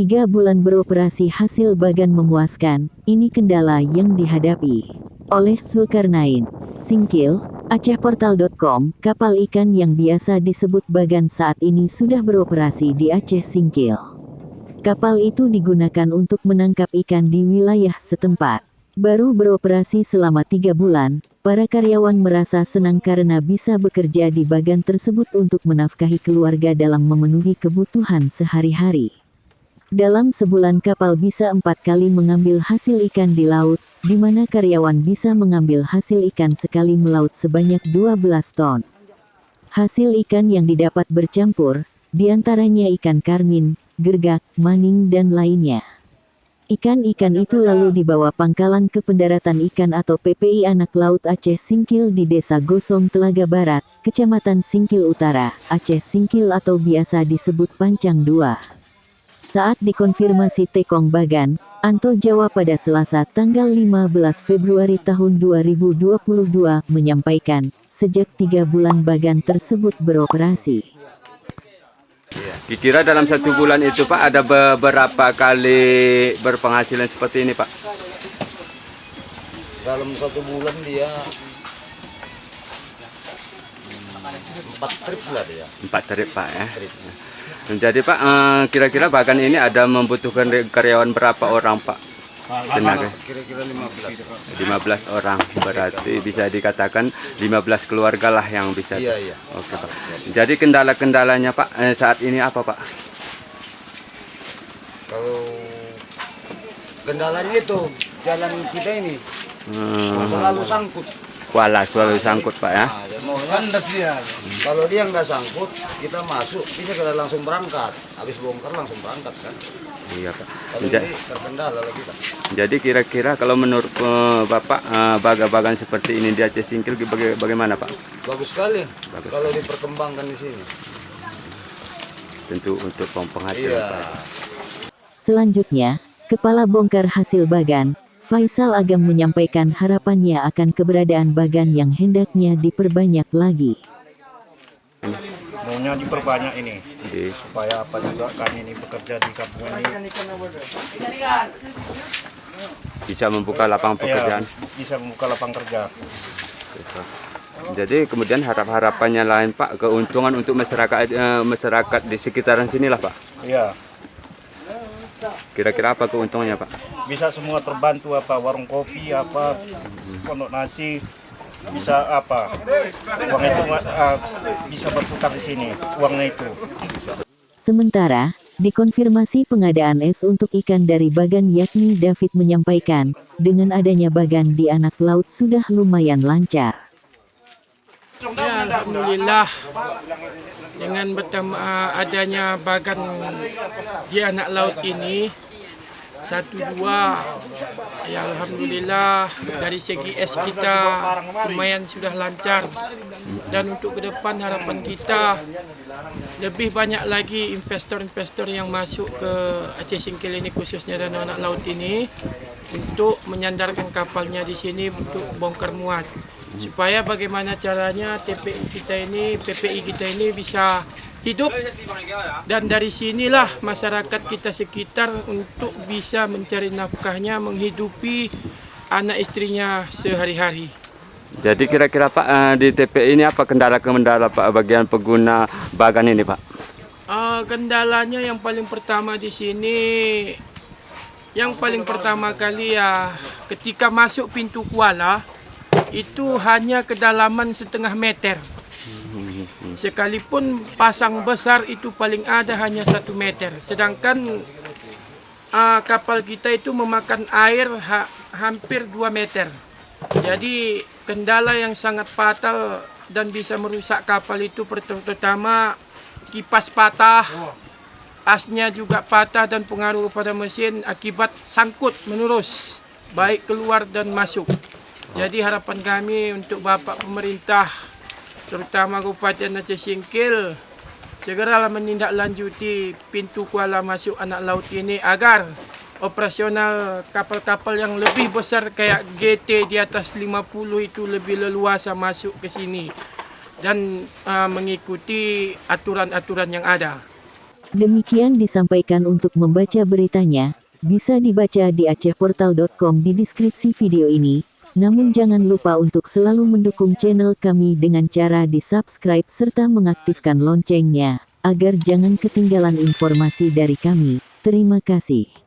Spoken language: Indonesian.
3 bulan beroperasi hasil Bagan memuaskan, ini kendala yang dihadapi oleh Zulkarnain. Singkil, acehportal.com, kapal ikan yang biasa disebut Bagan saat ini sudah beroperasi di Aceh Singkil. Kapal itu digunakan untuk menangkap ikan di wilayah setempat. Baru beroperasi selama 3 bulan, para karyawan merasa senang karena bisa bekerja di Bagan tersebut untuk menafkahi keluarga dalam memenuhi kebutuhan sehari-hari. Dalam sebulan kapal bisa 4 kali mengambil hasil ikan di laut, di mana karyawan bisa mengambil hasil ikan sekali melaut sebanyak 12 ton. Hasil ikan yang didapat bercampur, diantaranya ikan karmin, gergak, maning dan lainnya. Ikan-ikan itu lalu dibawa Pangkalan Kependaratan Ikan atau PPI Anak Laut Aceh Singkil di Desa Gosong Telaga Barat, Kecamatan Singkil Utara, Aceh Singkil atau biasa disebut Pancang 2. Saat dikonfirmasi Tekong Bagan, Anto Jawa pada Selasa tanggal 15 Februari tahun 2022 menyampaikan, sejak 3 bulan Bagan tersebut beroperasi. Kira dalam 1 bulan itu Pak ada beberapa kali berpenghasilan seperti ini Pak? Dalam 1 bulan dia 4 trip lah dia. 4 trip Pak ya. Jadi Pak, kira-kira Bagan ini ada membutuhkan karyawan berapa orang Pak? Tenaga? Kira-kira 15 orang, berarti bisa dikatakan 15 keluarga lah yang bisa. Iya. Oke Pak. Jadi kendala-kendalanya Pak saat ini apa Pak? Kalau kendalanya itu jalan kita ini selalu sangkut. Walah, selalu sangkut Pak ya. Kandas dia. Kalau dia nggak sangkut, kita masuk bisa kita langsung berangkat. Habis bongkar langsung berangkat kan. Iya Pak. Kalau ini terkendala lagi Pak. Jadi kira-kira kalau menurut Bapak bagan-bagan seperti ini di Aceh Singkil bagaimana Pak? Bagus sekali. Kalau diperkembangkan di sini. Tentu untuk penghasilan Iya. Pak. Selanjutnya, Kepala Bongkar Hasil Bagan, Faisal Agam menyampaikan harapannya akan keberadaan Bagan yang hendaknya diperbanyak lagi. Maunya diperbanyak ini, supaya apa juga kami ini bekerja di kampung ini Bisa membuka lapangan pekerjaan. bisa membuka lapangan kerja. Jadi kemudian harapannya lain Pak, keuntungan untuk masyarakat di sekitaran sinilah Pak. Iya, Kira-kira apa keuntungannya Pak? bisa semua terbantu apa warung kopi apa pondok nasi bisa apa uang itu bisa berputar di sini uangnya itu. Sementara, dikonfirmasi pengadaan es untuk ikan dari Bagan yakni David menyampaikan, dengan adanya Bagan di Anak Laut sudah lumayan lancar. Ya, alhamdulillah dengan adanya Bagan di Anak Laut ini 1-2 ya alhamdulillah dari segi es kita lumayan sudah lancar, dan untuk ke depan harapan kita lebih banyak lagi investor-investor yang masuk ke Aceh Singkil ini khususnya Danau Anak Laut ini untuk menyandarkan kapalnya di sini untuk bongkar muat, supaya bagaimana caranya PPI kita ini bisa hidup, dan dari sinilah masyarakat kita sekitar untuk bisa mencari nafkahnya, menghidupi anak istrinya sehari-hari. Jadi kira-kira Pak di TPI ini apa kendala-kendala Pak bagian pengguna Bagan ini Pak? Kendalanya yang paling pertama di sini, yang paling pertama kali ya ketika masuk pintu kuala itu hanya kedalaman 0,5 meter. Sekalipun pasang besar itu paling ada hanya 1 meter. Sedangkan kapal kita itu memakan air hampir 2 meter. Jadi kendala yang sangat fatal dan bisa merusak kapal itu pertama kipas patah, asnya juga patah dan pengaruh pada mesin akibat sangkut menerus baik keluar dan masuk. Jadi harapan kami untuk Bapak Pemerintah terutama Kabupaten Aceh Singkil segeralah menindaklanjuti pintu kuala masuk Anak Laut ini agar operasional kapal-kapal yang lebih besar kayak GT di atas 50 itu lebih leluasa masuk ke sini dan mengikuti aturan-aturan yang ada. Demikian disampaikan. Untuk membaca beritanya, bisa dibaca di acehportal.com di deskripsi video ini. Namun jangan lupa untuk selalu mendukung channel kami dengan cara di-subscribe serta mengaktifkan loncengnya, agar jangan ketinggalan informasi dari kami. Terima kasih.